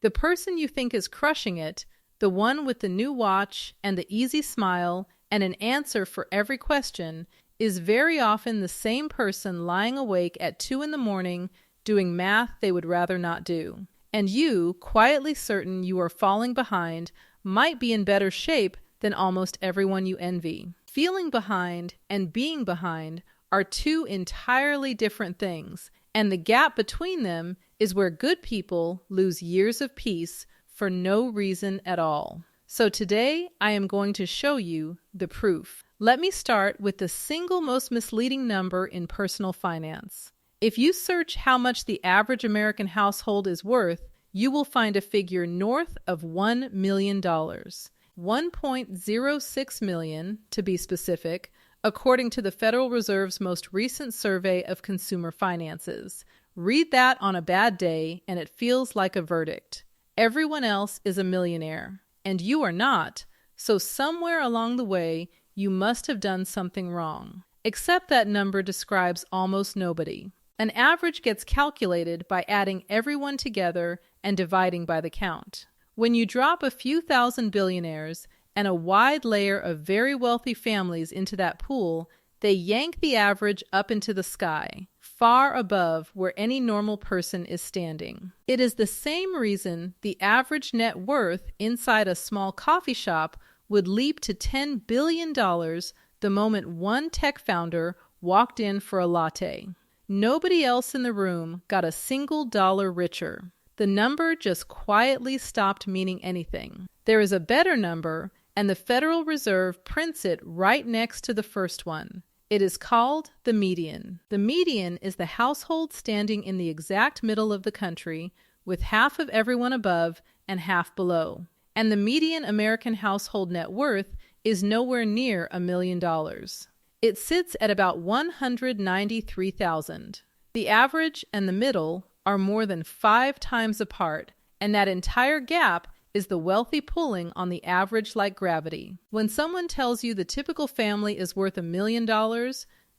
The person you think is crushing it, the one with the new watch and the easy smile and an answer for every question, is very often the same person lying awake at 2 in the morning doing math they would rather not do. And you, quietly certain you are falling behind, might be in better shape than almost everyone you envy. Feeling behind and being behind are two entirely different things, and the gap between them is where good people lose years of peace for no reason at all. So today I am going to show you the proof. Let me start with the single most misleading number in personal finance. If you search how much the average American household is worth, you will find a figure north of $1 million. 1.06 million, to be specific, according to the Federal Reserve's most recent survey of consumer finances. Read that on a bad day, and it feels like a verdict. Everyone else is a millionaire, and you are not, so somewhere along the way, you must have done something wrong. Except that number describes almost nobody. An average gets calculated by adding everyone together and dividing by the count. When you drop a few thousand billionaires and a wide layer of very wealthy families into that pool, they yank the average up into the sky, far above where any normal person is standing. It is the same reason the average net worth inside a small coffee shop would leap to $10 billion the moment one tech founder walked in for a latte. Nobody else in the room got a single dollar richer. The number just quietly stopped meaning anything. There is a better number, and the Federal Reserve prints it right next to the first one. It is called the median. The median is the household standing in the exact middle of the country, with half of everyone above and half below. And the median American household net worth is nowhere near $1 million. It sits at about $193,000. The average and the middle are more than 5 times apart, and that entire gap is the wealthy pulling on the average like gravity. When someone tells you the typical family is worth $1 million,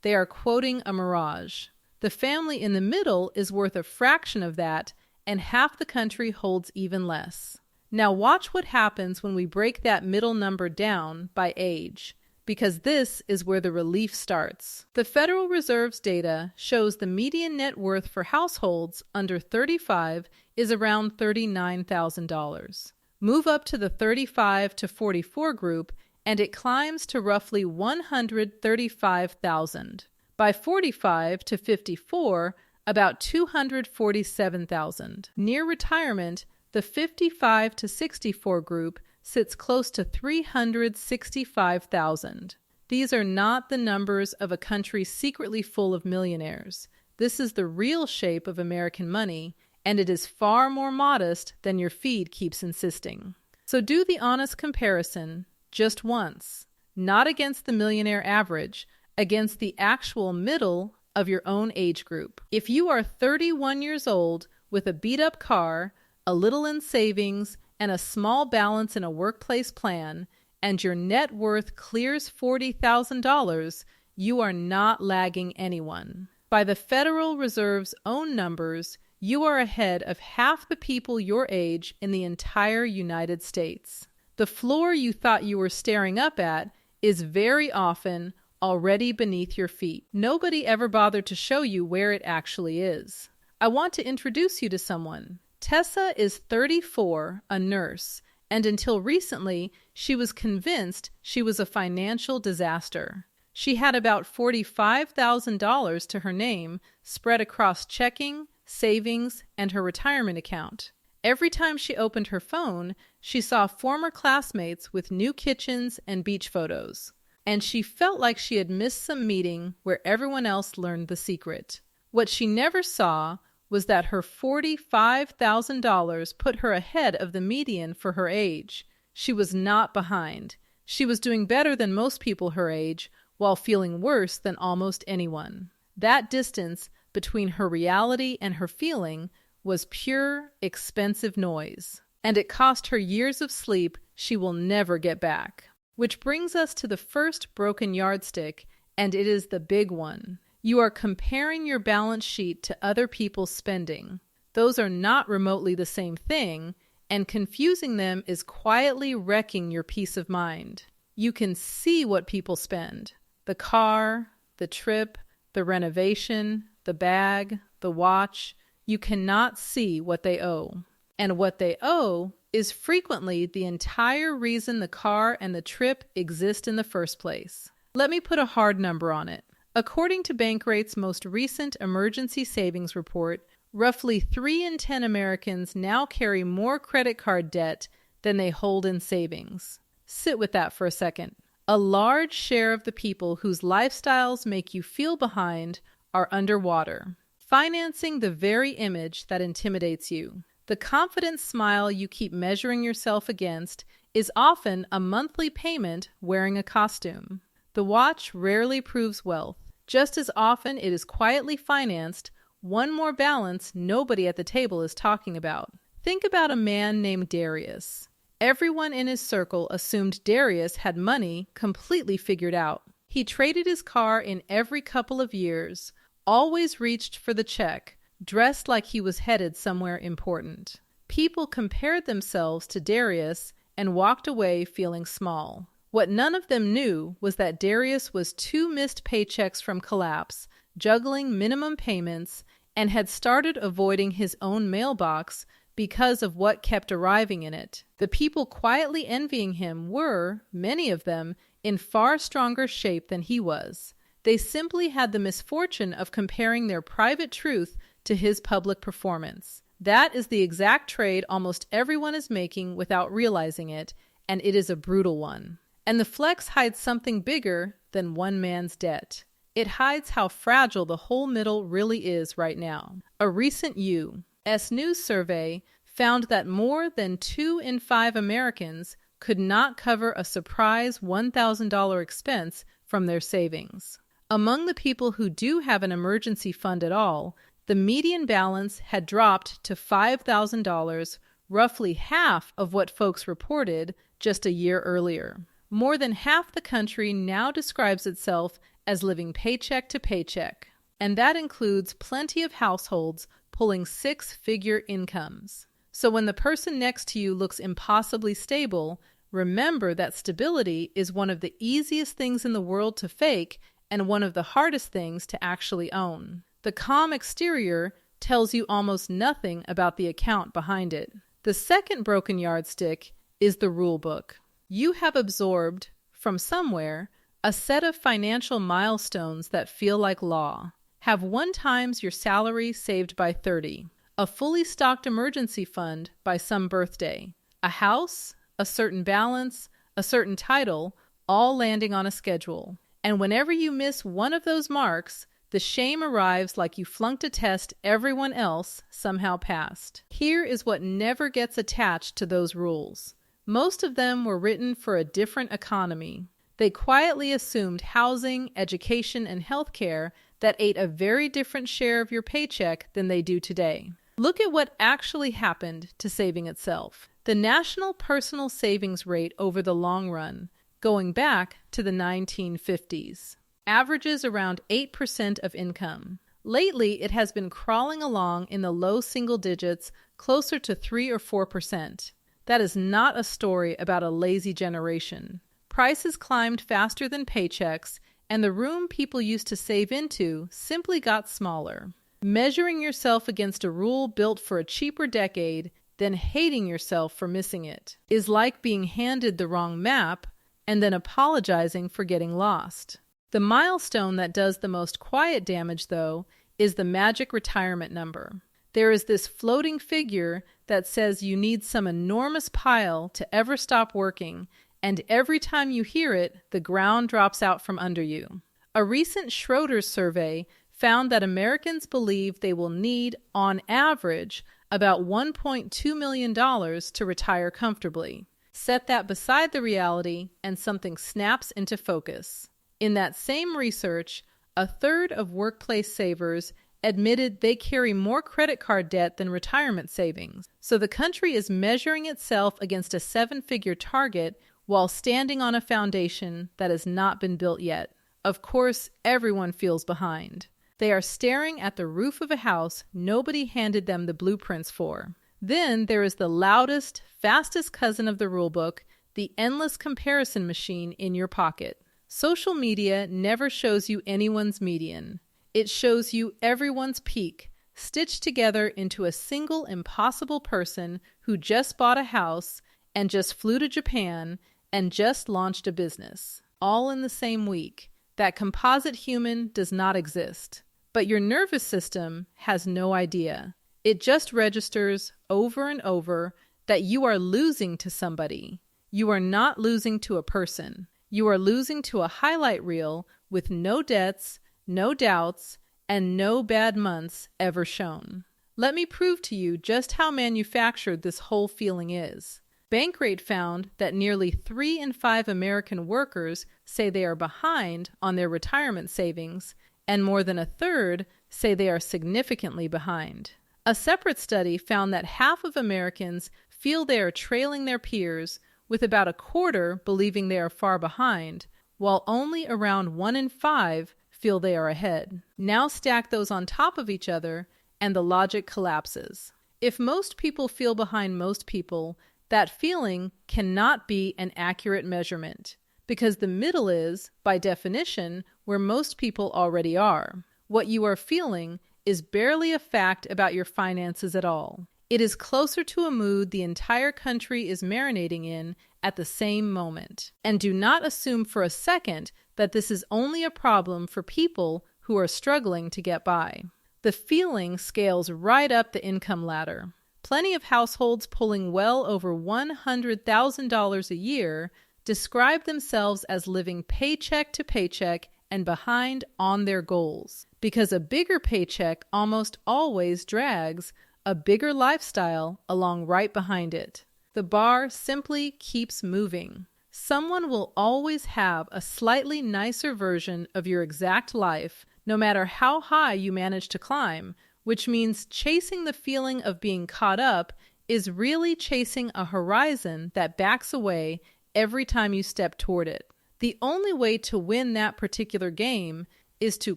they are quoting a mirage. The family in the middle is worth a fraction of that, and half the country holds even less. Now watch what happens when we break that middle number down by age, because this is where the relief starts. The Federal Reserve's data shows the median net worth for households under 35 is around $39,000. Move up to the 35 to 44 group, and it climbs to roughly $135,000. By 45 to 54, about $247,000. Near retirement, the 55 to 64 group sits close to $365,000. These are not the numbers of a country secretly full of millionaires. This is the real shape of American money, and it is far more modest than your feed keeps insisting. So do the honest comparison just once, not against the millionaire average, against the actual middle of your own age group. If you are 31 years old with a beat-up car, a little in savings, and a small balance in a workplace plan, and your net worth clears $40,000, you are not lagging anyone. By the Federal Reserve's own numbers, you are ahead of half the people your age in the entire United States. The floor you thought you were staring up at is very often already beneath your feet. Nobody ever bothered to show you where it actually is. I want to introduce you to someone. Tessa is 34, a nurse, and until recently, she was convinced she was a financial disaster. She had about $45,000 to her name, spread across checking, savings, and her retirement account. Every time she opened her phone, she saw former classmates with new kitchens and beach photos, and she felt like she had missed some meeting where everyone else learned the secret. What she never saw was that her $45,000 put her ahead of the median for her age. She was not behind. She was doing better than most people her age, while feeling worse than almost anyone. That distance between her reality and her feeling was pure, expensive noise, and it cost her years of sleep she will never get back. Which brings us to the first broken yardstick, and it is the big one. You are comparing your balance sheet to other people's spending. Those are not remotely the same thing, and confusing them is quietly wrecking your peace of mind. You can see what people spend: the car, the trip, the renovation, the bag, the watch. You cannot see what they owe. And what they owe is frequently the entire reason the car and the trip exist in the first place. Let me put a hard number on it. According to Bankrate's most recent emergency savings report, roughly 3 in 10 Americans now carry more credit card debt than they hold in savings. Sit with that for a second. A large share of the people whose lifestyles make you feel behind are underwater, financing the very image that intimidates you. The confident smile you keep measuring yourself against is often a monthly payment wearing a costume. The watch rarely proves wealth. Just as often it is quietly financed, one more balance nobody at the table is talking about. Think about a man named Darius. Everyone in his circle assumed Darius had money completely figured out. He traded his car in every couple of years, always reached for the check, dressed like he was headed somewhere important. People compared themselves to Darius and walked away feeling small. What none of them knew was that Darius was 2 missed paychecks from collapse, juggling minimum payments, and had started avoiding his own mailbox because of what kept arriving in it. The people quietly envying him were, many of them, in far stronger shape than he was. They simply had the misfortune of comparing their private truth to his public performance. That is the exact trade almost everyone is making without realizing it, and it is a brutal one. And the flex hides something bigger than one man's debt. It hides how fragile the whole middle really is right now. A recent U.S. News survey found that more than 2 in 5 Americans could not cover a surprise $1,000 expense from their savings. Among the people who do have an emergency fund at all, the median balance had dropped to $5,000, roughly half of what folks reported just a year earlier. More than half the country now describes itself as living paycheck to paycheck, and that includes plenty of households pulling 6-figure incomes. So when the person next to you looks impossibly stable, remember that stability is one of the easiest things in the world to fake and one of the hardest things to actually own. The calm exterior tells you almost nothing about the account behind it. The second broken yardstick is the rule book. You have absorbed, from somewhere, a set of financial milestones that feel like law. Have 1 times your salary saved by 30, a fully stocked emergency fund by some birthday, a house, a certain balance, a certain title, all landing on a schedule. And whenever you miss one of those marks, the shame arrives like you flunked a test everyone else somehow passed. Here is what never gets attached to those rules. Most of them were written for a different economy. They quietly assumed housing, education, and healthcare that ate a very different share of your paycheck than they do today. Look at what actually happened to saving itself. The national personal savings rate over the long run, going back to the 1950s, averages around 8% of income. Lately, it has been crawling along in the low single digits, closer to 3 or 4%. That is not a story about a lazy generation. Prices climbed faster than paychecks, and the room people used to save into simply got smaller. Measuring yourself against a rule built for a cheaper decade, then hating yourself for missing it, is like being handed the wrong map and then apologizing for getting lost. The milestone that does the most quiet damage, though, is the magic retirement number. There is this floating figure that says you need some enormous pile to ever stop working, and every time you hear it, the ground drops out from under you. A recent Schroders survey found that Americans believe they will need, on average, about $1.2 million to retire comfortably. Set that beside the reality, and something snaps into focus. In that same research, a third of workplace savers admitted they carry more credit card debt than retirement savings. So the country is measuring itself against a 7-figure target while standing on a foundation that has not been built yet. Of course, everyone feels behind. They are staring at the roof of a house nobody handed them the blueprints for. Then there is the loudest, fastest cousin of the rulebook, the endless comparison machine in your pocket. Social media never shows you anyone's median. It shows you everyone's peak, stitched together into a single impossible person who just bought a house and just flew to Japan and just launched a business, all in the same week. That composite human does not exist. But your nervous system has no idea. It just registers over and over that you are losing to somebody. You are not losing to a person. You are losing to a highlight reel with no debts, no doubts, and no bad months ever shown. Let me prove to you just how manufactured this whole feeling is. Bankrate found that nearly 3 in 5 American workers say they are behind on their retirement savings, and more than a third say they are significantly behind. A separate study found that half of Americans feel they are trailing their peers, with about a quarter believing they are far behind, while only around 1 in 5 feel they are ahead. Now stack those on top of each other, and the logic collapses. If most people feel behind most people, that feeling cannot be an accurate measurement, because the middle is, by definition, where most people already are. What you are feeling is barely a fact about your finances at all. It is closer to a mood the entire country is marinating in at the same moment. And do not assume for a second that this is only a problem for people who are struggling to get by. The feeling scales right up the income ladder. Plenty of households pulling well over $100,000 a year describe themselves as living paycheck to paycheck and behind on their goals, because a bigger paycheck almost always drags a bigger lifestyle along right behind it. The bar simply keeps moving. Someone will always have a slightly nicer version of your exact life, no matter how high you manage to climb, which means chasing the feeling of being caught up is really chasing a horizon that backs away every time you step toward it. The only way to win that particular game is to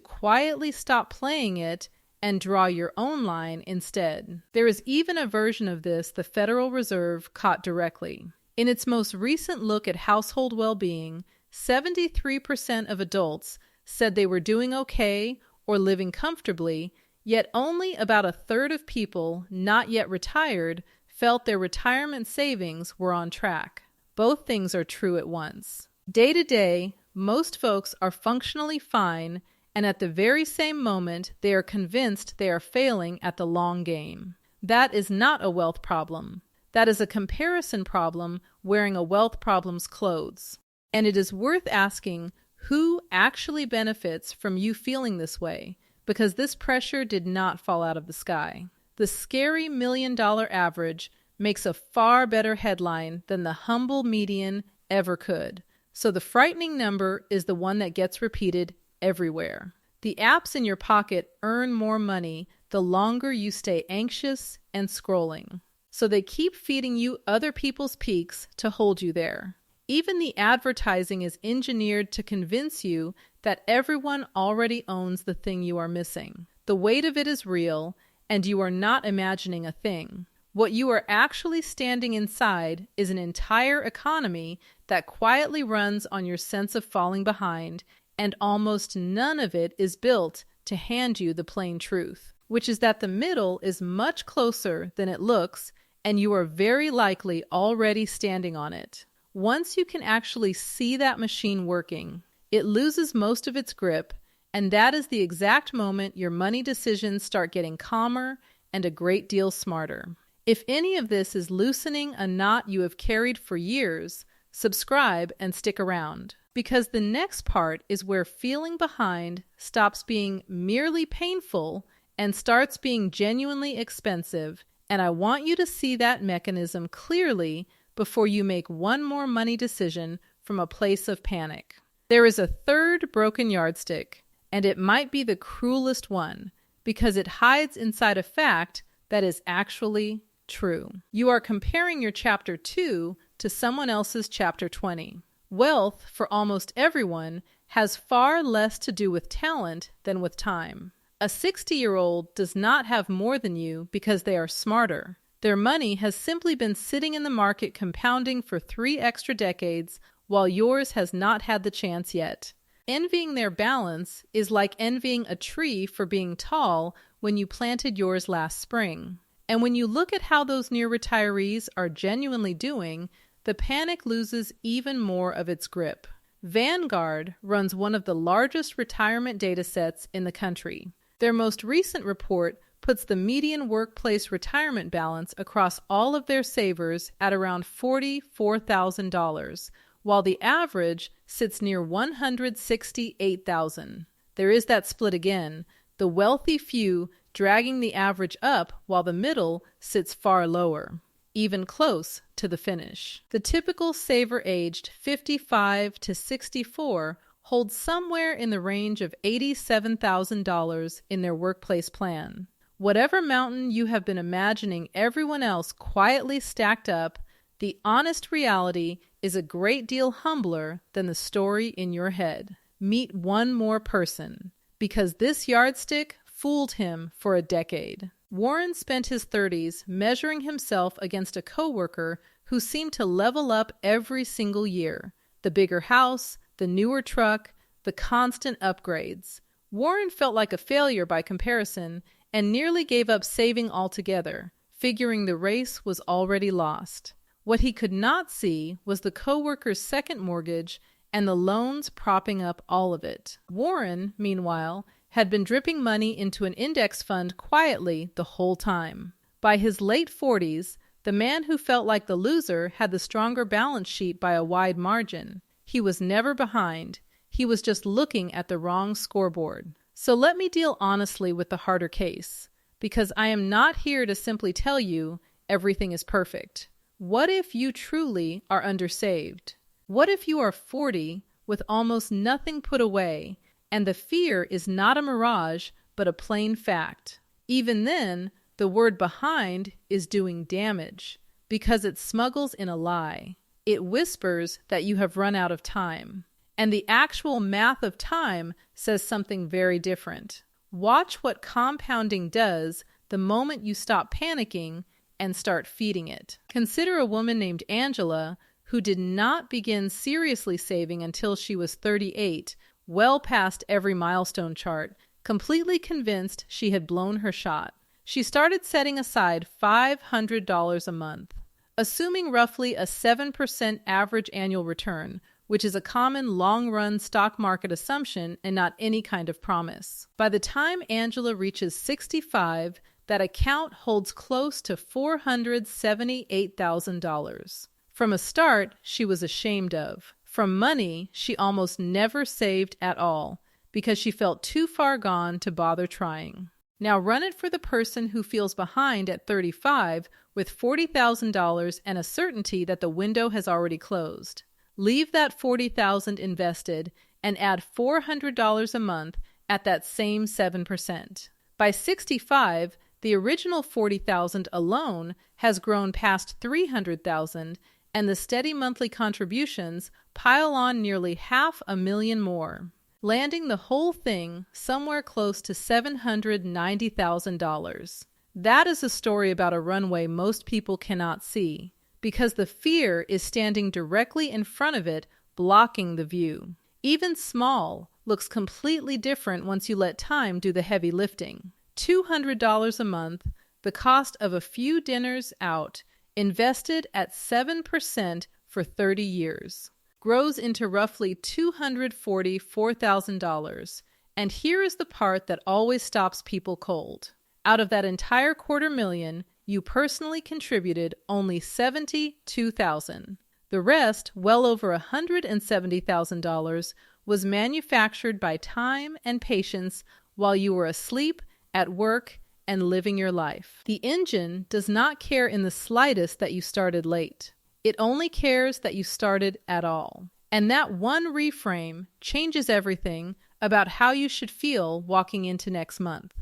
quietly stop playing it and draw your own line instead. There is even a version of this the Federal Reserve caught directly. In its most recent look at household well-being, 73% of adults said they were doing okay or living comfortably, yet only about a third of people not yet retired felt their retirement savings were on track. Both things are true at once. Day to day, most folks are functionally fine, and at the very same moment, they are convinced they are failing at the long game. That is not a wealth problem. That is a comparison problem wearing a wealth problem's clothes. And it is worth asking who actually benefits from you feeling this way, because this pressure did not fall out of the sky. The scary $1 million average makes a far better headline than the humble median ever could. So the frightening number is the one that gets repeated everywhere. The apps in your pocket earn more money the longer you stay anxious and scrolling. So they keep feeding you other people's peaks to hold you there. Even the advertising is engineered to convince you that everyone already owns the thing you are missing. The weight of it is real, and you are not imagining a thing. What you are actually standing inside is an entire economy that quietly runs on your sense of falling behind, and almost none of it is built to hand you the plain truth, which is that the middle is much closer than it looks, and you are very likely already standing on it. Once you can actually see that machine working, it loses most of its grip, and that is the exact moment your money decisions start getting calmer and a great deal smarter. If any of this is loosening a knot you have carried for years, subscribe and stick around, because the next part is where feeling behind stops being merely painful and starts being genuinely expensive, and I want you to see that mechanism clearly before you make one more money decision from a place of panic. There is a third broken yardstick, and it might be the cruelest one, because it hides inside a fact that is actually true. You are comparing your chapter 2 to someone else's chapter 20. Wealth, for almost everyone, has far less to do with talent than with time. A 60-year-old does not have more than you because they are smarter. Their money has simply been sitting in the market compounding for 3 extra decades, while yours has not had the chance yet. Envying their balance is like envying a tree for being tall when you planted yours last spring. And when you look at how those near retirees are genuinely doing, the panic loses even more of its grip. Vanguard runs one of the largest retirement data sets in the country. Their most recent report puts the median workplace retirement balance across all of their savers at around $44,000, while the average sits near $168,000. There is that split again, the wealthy few dragging the average up while the middle sits far lower, even close to the finish. The typical saver aged 55 to 64 holds somewhere in the range of $87,000 in their workplace plan. Whatever mountain you have been imagining everyone else quietly stacked up, the honest reality is a great deal humbler than the story in your head. Meet one more person, because this yardstick fooled him for a decade. Warren spent his 30s measuring himself against a coworker who seemed to level up every single year. The bigger house, the newer truck, the constant upgrades. Warren felt like a failure by comparison and nearly gave up saving altogether, figuring the race was already lost. What he could not see was the coworker's second mortgage and the loans propping up all of it. Warren, meanwhile, had been dripping money into an index fund quietly the whole time. By his late 40s, the man who felt like the loser had the stronger balance sheet by a wide margin. He was never behind. He was just looking at the wrong scoreboard. So let me deal honestly with the harder case, because I am not here to simply tell you everything is perfect. What if you truly are undersaved? What if you are 40 with almost nothing put away, and the fear is not a mirage but a plain fact? Even then, the word behind is doing damage, because it smuggles in a lie. It whispers that you have run out of time. And the actual math of time says something very different. Watch what compounding does the moment you stop panicking and start feeding it. Consider a woman named Angela who did not begin seriously saving until she was 38, well past every milestone chart, completely convinced she had blown her shot. She started setting aside $500 a month, assuming roughly a 7% average annual return, which is a common long-run stock market assumption and not any kind of promise. By the time Angela reaches 65, that account holds close to $478,000. From a start she was ashamed of. From money she almost never saved at all, because she felt too far gone to bother trying. Now run it for the person who feels behind at 35 with $40,000 and a certainty that the window has already closed. Leave that $40,000 invested and add $400 a month at that same 7%. By 65, the original $40,000 alone has grown past $300,000, and the steady monthly contributions pile on nearly $500,000 more, landing the whole thing somewhere close to $790,000. That is a story about a runway most people cannot see, because the fear is standing directly in front of it, blocking the view. Even small looks completely different once you let time do the heavy lifting. $200 a month, the cost of a few dinners out, invested at 7% for 30 years, grows into roughly $244,000. And here is the part that always stops people cold. Out of that entire $250,000, you personally contributed only $72,000. The rest, well over $170,000, was manufactured by time and patience while you were asleep, at work, and living your life. The engine does not care in the slightest that you started late. It only cares that you started at all. And that one reframe changes everything about how you should feel walking into next month.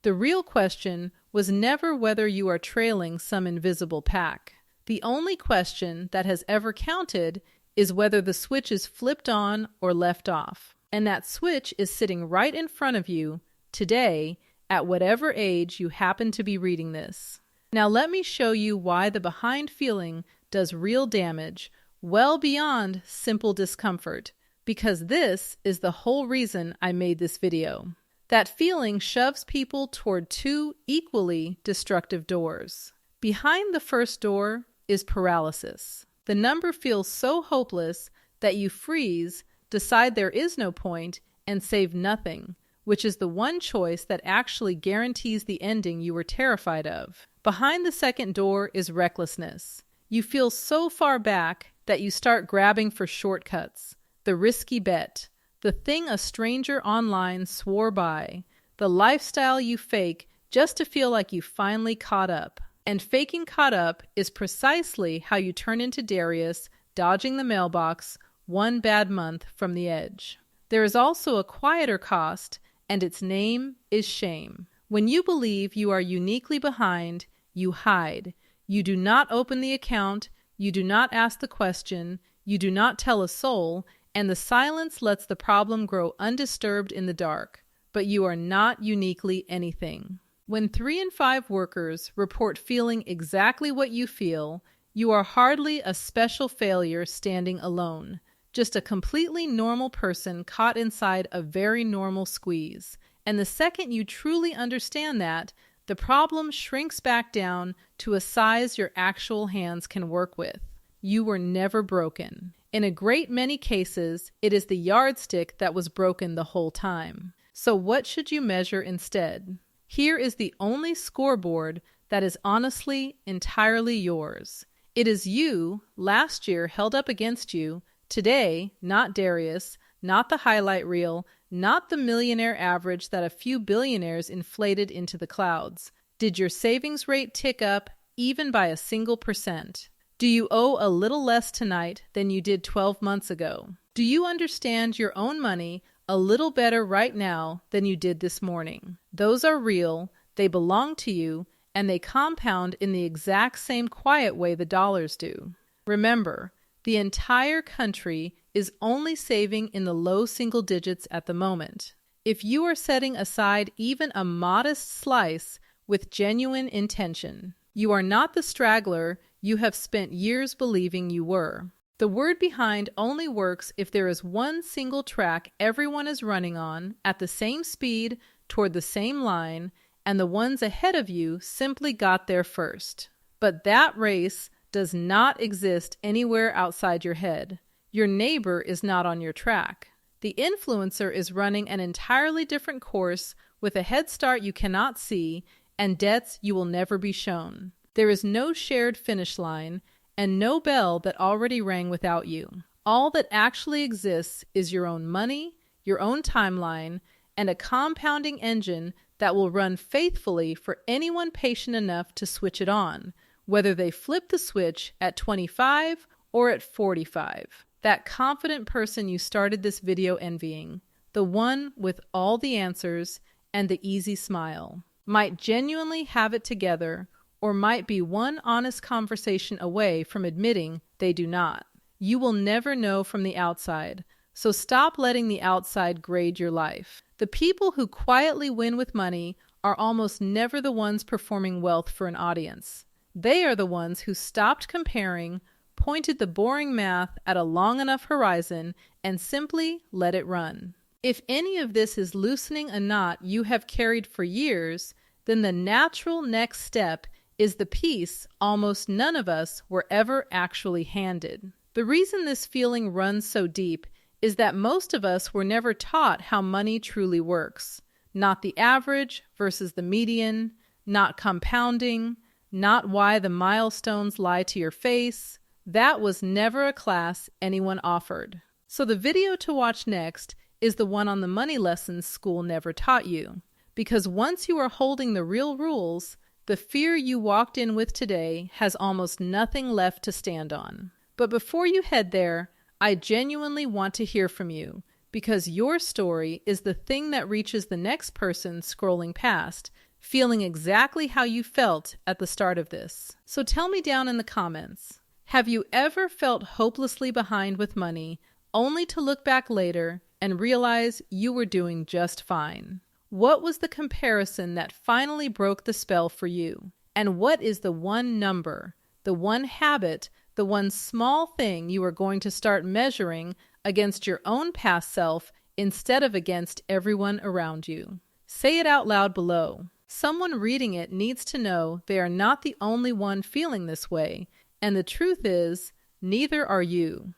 The real question was never whether you are trailing some invisible pack. The only question that has ever counted is whether the switch is flipped on or left off. And that switch is sitting right in front of you today, at whatever age you happen to be reading this. Now let me show you why the behind feeling does real damage, well beyond simple discomfort, because this is the whole reason I made this video. That feeling shoves people toward two equally destructive doors. Behind the first door is paralysis. The number feels so hopeless that you freeze, decide there is no point, and save nothing, which is the one choice that actually guarantees the ending you were terrified of. Behind the second door is recklessness. You feel so far back that you start grabbing for shortcuts, the risky bet, the thing a stranger online swore by, the lifestyle you fake just to feel like you finally caught up. And faking caught up is precisely how you turn into Darius, dodging the mailbox one bad month from the edge. There is also a quieter cost, and its name is shame. When you believe you are uniquely behind, you hide. You do not open the account, you do not ask the question, you do not tell a soul, and the silence lets the problem grow undisturbed in the dark. But you are not uniquely anything. When 3 in 5 workers report feeling exactly what you feel, you are hardly a special failure standing alone, just a completely normal person caught inside a very normal squeeze. And the second you truly understand that, the problem shrinks back down to a size your actual hands can work with. You were never broken. In a great many cases, it is the yardstick that was broken the whole time. So what should you measure instead? Here is the only scoreboard that is honestly entirely yours. It is you, last year held up against you, today, not Darius, not the highlight reel, not the millionaire average that a few billionaires inflated into the clouds. Did your savings rate tick up even by a single %? Do you owe a little less tonight than you did 12 months ago? Do you understand your own money a little better right now than you did this morning? Those are real, they belong to you, and they compound in the exact same quiet way the dollars do. Remember, the entire country is only saving in the low single digits at the moment. If you are setting aside even a modest slice with genuine intention, you are not the straggler you have spent years believing you were. The word behind only works if there is one single track everyone is running on at the same speed toward the same line, and the ones ahead of you simply got there first. But that race does not exist anywhere outside your head. Your neighbor is not on your track. The influencer is running an entirely different course with a head start you cannot see and debts you will never be shown. There is no shared finish line and no bell that already rang without you. All that actually exists is your own money, your own timeline, and a compounding engine that will run faithfully for anyone patient enough to switch it on, whether they flip the switch at 25 or at 45. That confident person you started this video envying, the one with all the answers and the easy smile, might genuinely have it together, or might be one honest conversation away from admitting they do not. You will never know from the outside, so stop letting the outside grade your life. The people who quietly win with money are almost never the ones performing wealth for an audience. They are the ones who stopped comparing, pointed the boring math at a long enough horizon, and simply let it run. If any of this is loosening a knot you have carried for years, then the natural next step is the piece almost none of us were ever actually handed. The reason this feeling runs so deep is that most of us were never taught how money truly works. Not the average versus the median, not compounding, not why the milestones lie to your face. That was never a class anyone offered. So the video to watch next is the one on the money lessons school never taught you. Because once you are holding the real rules, the fear you walked in with today has almost nothing left to stand on. But before you head there, I genuinely want to hear from you, because your story is the thing that reaches the next person scrolling past, feeling exactly how you felt at the start of this. So tell me down in the comments, have you ever felt hopelessly behind with money, only to look back later and realize you were doing just fine? What was the comparison that finally broke the spell for you? And what is the one number, the one habit, the one small thing you are going to start measuring against your own past self instead of against everyone around you? Say it out loud below. Someone reading it needs to know they are not the only one feeling this way, and the truth is, neither are you.